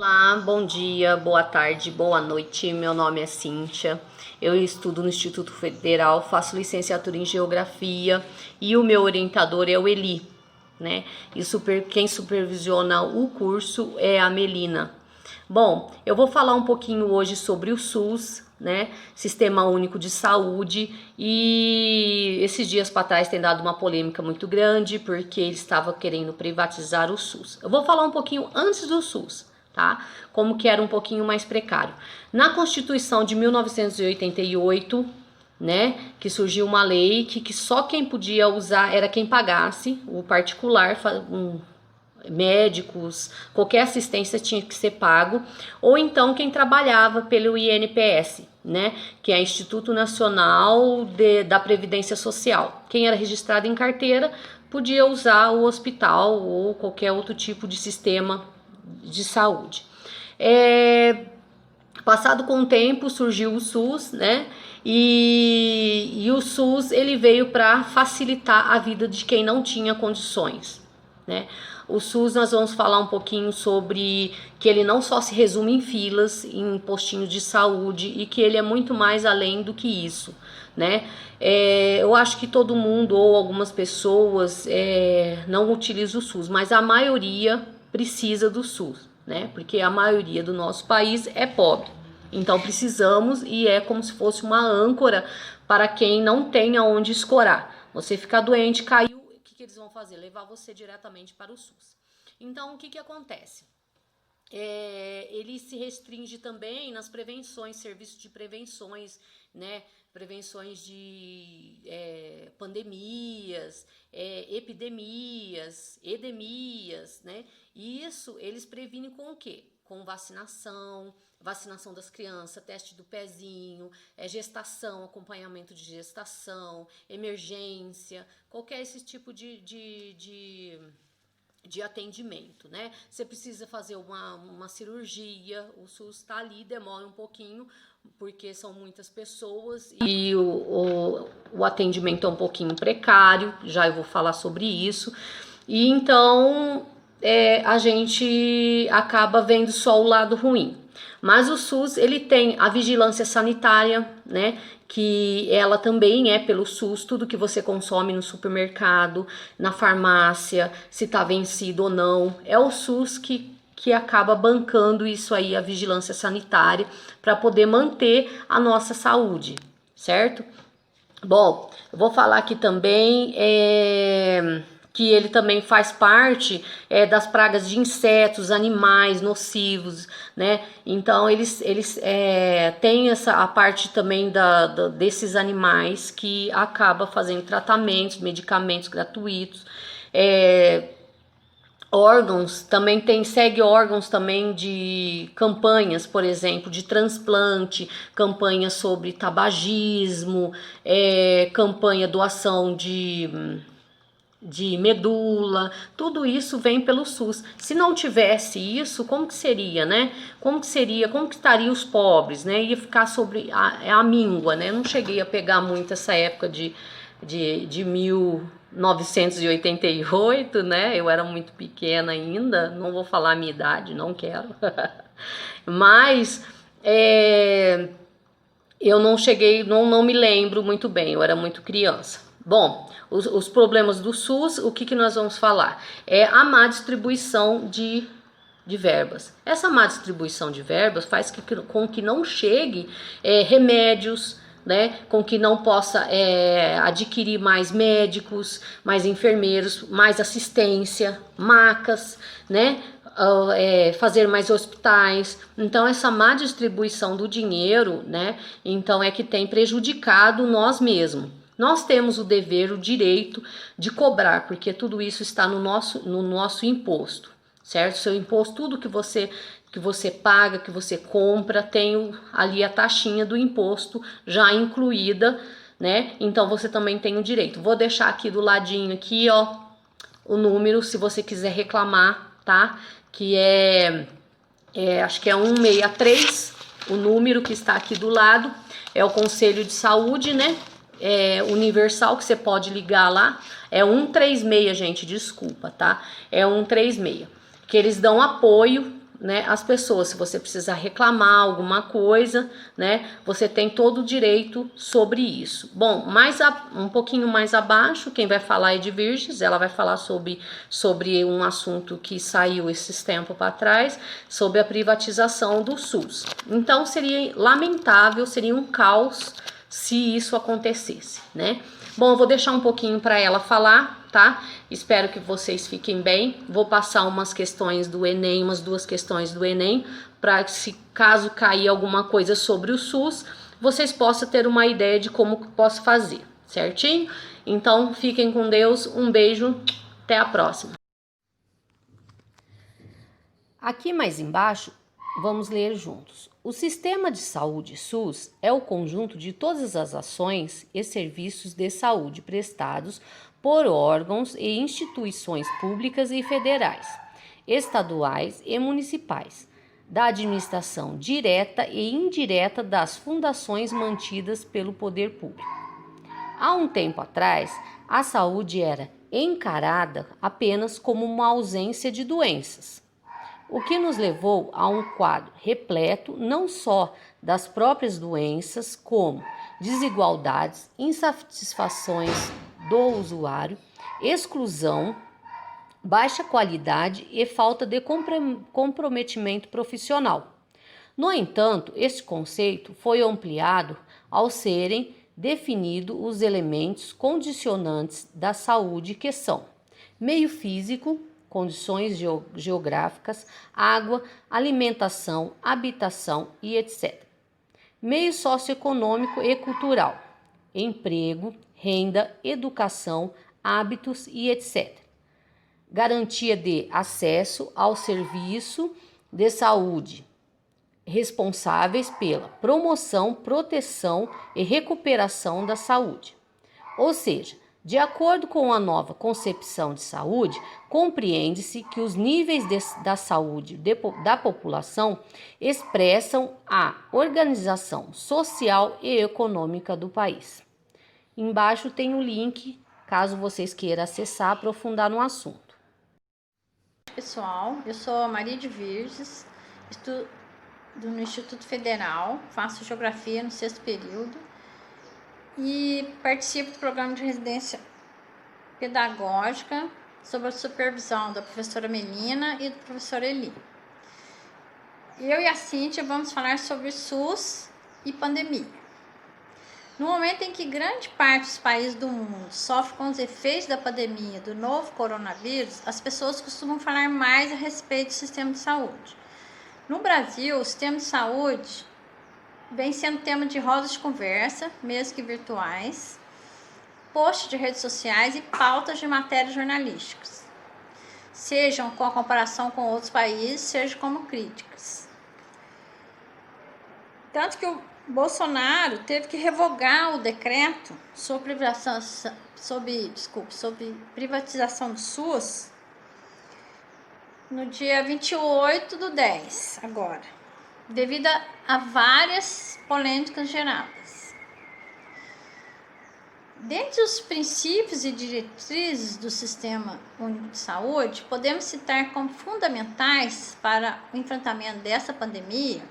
Olá, bom dia, boa tarde, boa noite. Meu nome é Cíntia. Eu estudo no Instituto Federal, faço licenciatura em Geografia e o meu orientador é o Eli, né? E quem supervisiona o curso é a Melina. Bom, eu vou falar um pouquinho hoje sobre o SUS, né? Sistema Único de Saúde, e esses dias para trás tem dado uma polêmica muito grande porque ele estava querendo privatizar o SUS. Eu vou falar um pouquinho antes do SUS, tá? Como que era um pouquinho mais precário. Na Constituição de 1988, né, que surgiu uma lei que só quem podia usar era quem pagasse, o particular, médicos, qualquer assistência tinha que ser pago, ou então quem trabalhava pelo INPS, né, que é Instituto Nacional da Previdência Social. Quem era registrado em carteira podia usar o hospital ou qualquer outro tipo de sistema de saúde. Passado com o tempo surgiu o SUS, né? E o SUS ele veio para facilitar a vida de quem não tinha condições, né? O SUS nós vamos falar um pouquinho sobre que ele não só se resume em filas, em postinhos de saúde, e que ele é muito mais além do que isso, né? Eu acho que todo mundo ou algumas pessoas não utilizam o SUS, mas a maioria precisa do SUS, né? Porque a maioria do nosso país é pobre. Então precisamos, e é como se fosse uma âncora para quem não tem aonde escorar. Você ficar doente, caiu, o que eles vão fazer? Levar você diretamente para o SUS. Então o que acontece? Ele se restringe também nas prevenções, serviços de prevenções, né? Prevenções de pandemias, epidemias, endemias, né? E isso eles previnem com o quê? Com vacinação das crianças, teste do pezinho, gestação, acompanhamento de gestação, emergência, qualquer esse tipo de atendimento, né? Você precisa fazer uma cirurgia, o SUS está ali, demora um pouquinho, porque são muitas pessoas e o atendimento é um pouquinho precário, já eu vou falar sobre isso. E então a gente acaba vendo só o lado ruim. Mas o SUS ele tem a vigilância sanitária, né? Que ela também é pelo SUS, tudo que você consome no supermercado, na farmácia, se está vencido ou não, é o SUS que acaba bancando isso aí, a vigilância sanitária, para poder manter a nossa saúde, certo? Bom, eu vou falar aqui também que ele também faz parte das pragas de insetos, animais nocivos, né? Então eles têm a parte também desses animais que acaba fazendo tratamentos, medicamentos gratuitos, órgãos, também segue órgãos também de campanhas, por exemplo, de transplante, campanha sobre tabagismo, campanha doação de medula, tudo isso vem pelo SUS. Se não tivesse isso, como que seria, né? Como que estariam os pobres, né? Ia ficar sobre a míngua, né? Eu não cheguei a pegar muito essa época de 1988, né? Eu era muito pequena ainda, não vou falar a minha idade, não quero. Mas eu não cheguei, não me lembro muito bem, eu era muito criança. Bom, os problemas do SUS, o que nós vamos falar? É a má distribuição de verbas. Essa má distribuição de verbas faz com que não chegue remédios, né, com que não possa adquirir mais médicos, mais enfermeiros, mais assistência, macas, né, fazer mais hospitais. Então essa má distribuição do dinheiro, né, então é que tem prejudicado nós mesmos. Nós temos o dever, o direito de cobrar, porque tudo isso está no nosso imposto, certo? Seu imposto, tudo que você paga, que você compra, tem ali a taxinha do imposto já incluída, né? Então você também tem o direito. Vou deixar aqui do ladinho aqui, ó, o número, se você quiser reclamar, tá? Que acho que é 163, o número que está aqui do lado, é o Conselho de Saúde, né? Universal, que você pode ligar lá, é 136, gente, desculpa, tá? É 136, que eles dão apoio né, as pessoas, se você precisar reclamar alguma coisa, né, você tem todo o direito sobre isso. Bom, um pouquinho mais abaixo, quem vai falar é de Virges, ela vai falar sobre um assunto que saiu esses tempos para trás, sobre a privatização do SUS. Então, seria lamentável, seria um caos se isso acontecesse, né? Bom, eu vou deixar um pouquinho para ela falar, tá? Espero que vocês fiquem bem. Vou passar umas questões do Enem, umas 2 questões do Enem, para se caso cair alguma coisa sobre o SUS, vocês possam ter uma ideia de como posso fazer, certinho? Então, fiquem com Deus, um beijo, até a próxima. Aqui mais embaixo, vamos ler juntos. O Sistema de Saúde SUS é o conjunto de todas as ações e serviços de saúde prestados por órgãos e instituições públicas e federais, estaduais e municipais, da administração direta e indireta das fundações mantidas pelo poder público. Há um tempo atrás, a saúde era encarada apenas como uma ausência de doenças, o que nos levou a um quadro repleto não só das próprias doenças, como desigualdades, insatisfações do usuário, exclusão, baixa qualidade e falta de comprometimento profissional. No entanto, este conceito foi ampliado ao serem definidos os elementos condicionantes da saúde, que são meio físico, condições geográficas, água, alimentação, habitação e etc. Meio socioeconômico e cultural, emprego, renda, educação, hábitos e etc. Garantia de acesso ao serviço de saúde, responsáveis pela promoção, proteção e recuperação da saúde. Ou seja, de acordo com a nova concepção de saúde, compreende-se que os níveis da saúde da população expressam a organização social e econômica do país. Embaixo tem o link, caso vocês queiram acessar, aprofundar no assunto. Pessoal, eu sou a Maria de Virges, estudo no Instituto Federal, faço Geografia no 6º período e participo do programa de residência pedagógica sob a supervisão da professora Melina e do professor Eli. Eu e a Cíntia vamos falar sobre SUS e pandemia. No momento em que grande parte dos países do mundo sofre com os efeitos da pandemia do novo coronavírus, as pessoas costumam falar mais a respeito do sistema de saúde. No Brasil, o sistema de saúde vem sendo tema de rodas de conversa, mesmo que virtuais, posts de redes sociais e pautas de matérias jornalísticas, sejam com a comparação com outros países, seja como críticas. Tanto que o Bolsonaro teve que revogar o decreto sobre privatização do SUS no dia 28/10, agora, devido a várias polêmicas geradas. Dentre os princípios e diretrizes do Sistema Único de Saúde, podemos citar como fundamentais para o enfrentamento dessa pandemia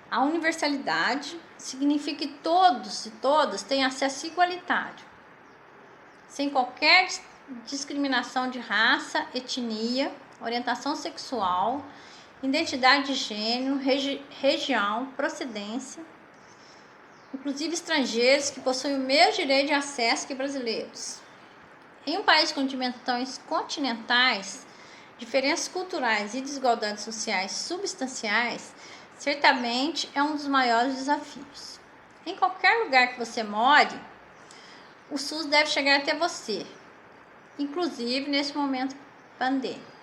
a universalidade. Significa que todos e todas têm acesso igualitário, sem qualquer discriminação de raça, etnia, orientação sexual, identidade de gênero, região, procedência, inclusive estrangeiros que possuem o mesmo direito de acesso que brasileiros. Em um país com dimensões continentais, diferenças culturais e desigualdades sociais substanciais, certamente é um dos maiores desafios. Em qualquer lugar que você more, o SUS deve chegar até você, inclusive nesse momento pandêmico.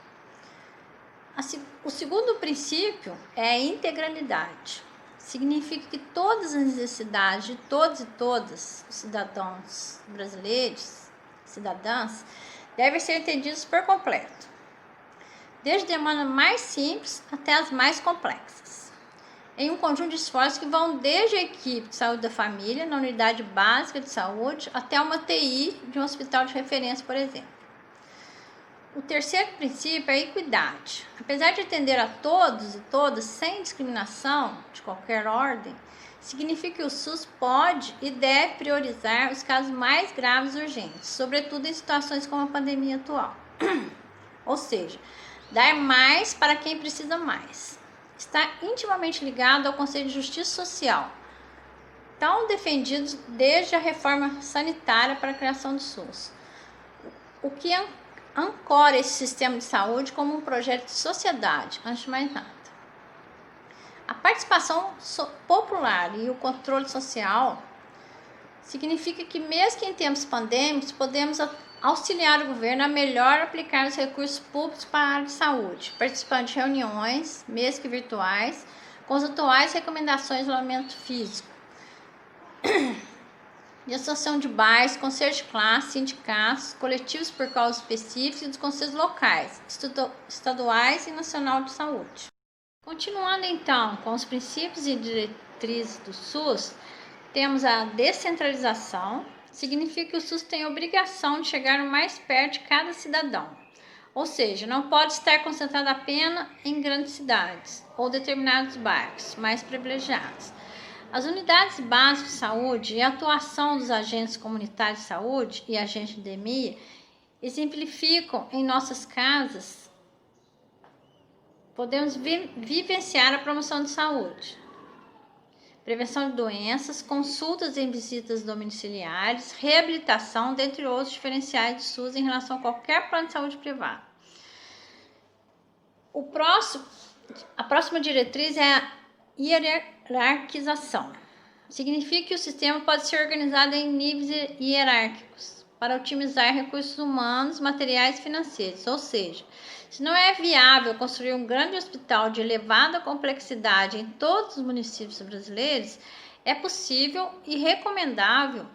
O segundo princípio é a integralidade. Significa que todas as necessidades de todos e todas os cidadãos brasileiros, cidadãs, devem ser entendidas por completo, desde demandas mais simples até as mais complexas, em um conjunto de esforços que vão desde a equipe de saúde da família, na unidade básica de saúde, até uma TI de um hospital de referência, por exemplo. O terceiro princípio é a equidade. Apesar de atender a todos e todas sem discriminação de qualquer ordem, significa que o SUS pode e deve priorizar os casos mais graves e urgentes, sobretudo em situações como a pandemia atual. Ou seja, dar mais para quem precisa mais. Está intimamente ligado ao conceito de justiça social, tão defendido desde a reforma sanitária para a criação do SUS, o que ancora esse sistema de saúde como um projeto de sociedade, antes de mais nada. A participação popular e o controle social significa que, mesmo que em tempos pandêmicos, podemos auxiliar o governo a melhor aplicar os recursos públicos para a área de saúde, participando de reuniões, mesmo que virtuais, com as atuais recomendações de isolamento físico, de associação de bairros, conselhos de classe, sindicatos, coletivos por causas específicas e dos conselhos locais, estaduais e nacional de saúde. Continuando então com os princípios e diretrizes do SUS, temos a descentralização. Significa que o SUS tem a obrigação de chegar o mais perto de cada cidadão, ou seja, não pode estar concentrado apenas em grandes cidades ou determinados bairros mais privilegiados. As unidades básicas de saúde e a atuação dos agentes comunitários de saúde e agentes de endemia exemplificam em nossas casas. Podemos vivenciar a promoção de saúde, prevenção de doenças, consultas em visitas domiciliares, reabilitação, dentre outros diferenciais do SUS em relação a qualquer plano de saúde privado. A próxima diretriz é a hierarquização. Significa que o sistema pode ser organizado em níveis hierárquicos para otimizar recursos humanos, materiais e financeiros, ou seja, se não é viável construir um grande hospital de elevada complexidade em todos os municípios brasileiros, é possível e recomendável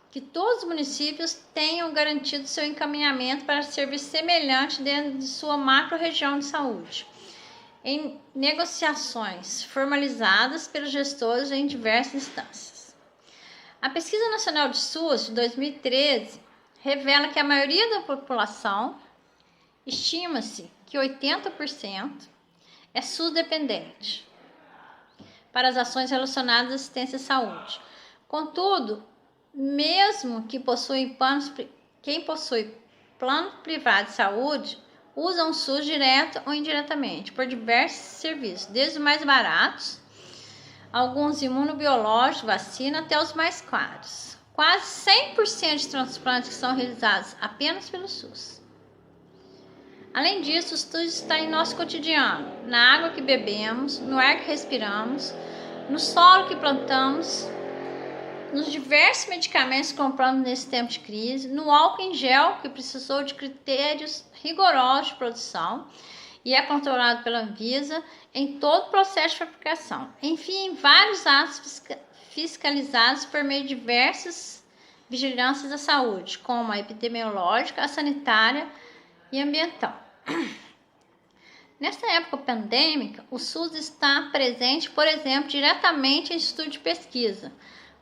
que todos os municípios tenham garantido seu encaminhamento para serviço semelhante dentro de sua macro-região de saúde, em negociações formalizadas pelos gestores em diversas instâncias. A Pesquisa Nacional de SUS de 2013 revela que a maioria da população, estima-se que 80%, é SUS dependente para as ações relacionadas à assistência à saúde. Contudo, mesmo que quem possui plano privado de saúde usa um SUS direto ou indiretamente por diversos serviços, desde os mais baratos, alguns imunobiológicos, vacina, até os mais caros. Quase 100% de transplantes que são realizados apenas pelo SUS. Além disso, o SUS está em nosso cotidiano, na água que bebemos, no ar que respiramos, no solo que plantamos, nos diversos medicamentos que compramos nesse tempo de crise, no álcool em gel, que precisou de critérios rigorosos de produção e é controlado pela Anvisa em todo o processo de fabricação. Enfim, em vários atos fiscalizados por meio de diversas vigilâncias da saúde, como a epidemiológica, a sanitária e ambiental. Nesta época pandêmica, o SUS está presente, por exemplo, diretamente em estudos de pesquisa,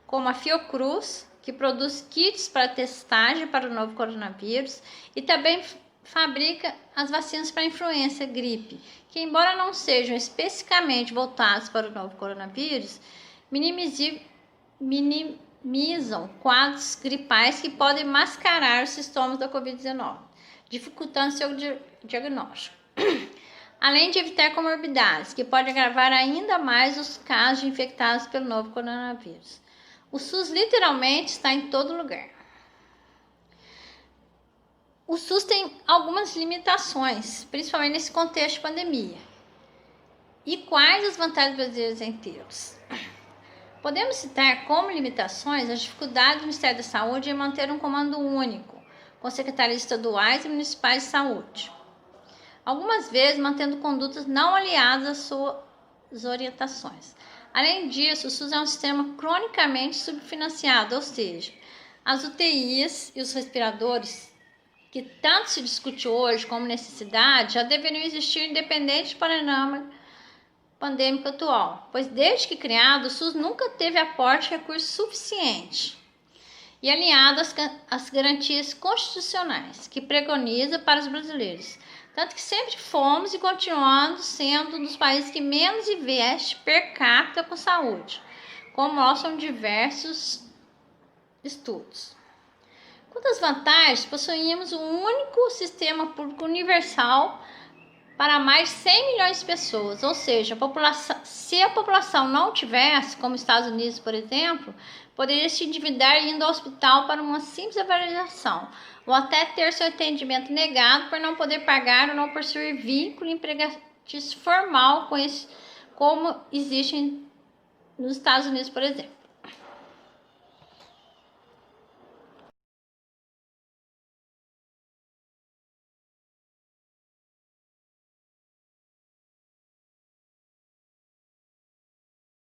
como a Fiocruz, que produz kits para testagem para o novo coronavírus e também fabrica as vacinas para a influenza, gripe, que, embora não sejam especificamente voltadas para o novo coronavírus, minimizam quadros gripais que podem mascarar os sintomas da Covid-19, dificultando seu diagnóstico. Além de evitar comorbidades, que podem agravar ainda mais os casos de infectados pelo novo coronavírus. O SUS literalmente está em todo lugar. O SUS tem algumas limitações, principalmente nesse contexto de pandemia. E quais as vantagens brasileiras em tê-los? Podemos citar como limitações as dificuldades do Ministério da Saúde em manter um comando único, com secretarias estaduais e municipais de saúde. Algumas vezes mantendo condutas não aliadas às suas orientações. Além disso, o SUS é um sistema cronicamente subfinanciado, ou seja, as UTIs e os respiradores, que tanto se discute hoje como necessidade, já deveriam existir independente do panorama pandêmico atual, pois desde que criado, o SUS nunca teve aporte de recursos suficiente. e alinhado às garantias constitucionais que preconiza para os brasileiros. Tanto que sempre fomos e continuamos sendo um dos países que menos investe per capita com saúde, como mostram diversos estudos. Quanto às vantagens, possuímos um único sistema público universal para mais de 100 milhões de pessoas, ou seja, se a população não tivesse, como os Estados Unidos, por exemplo, poderia se endividar indo ao hospital para uma simples avaliação, ou até ter seu atendimento negado por não poder pagar ou não possuir vínculo empregatício formal com esse, como existe nos Estados Unidos, por exemplo.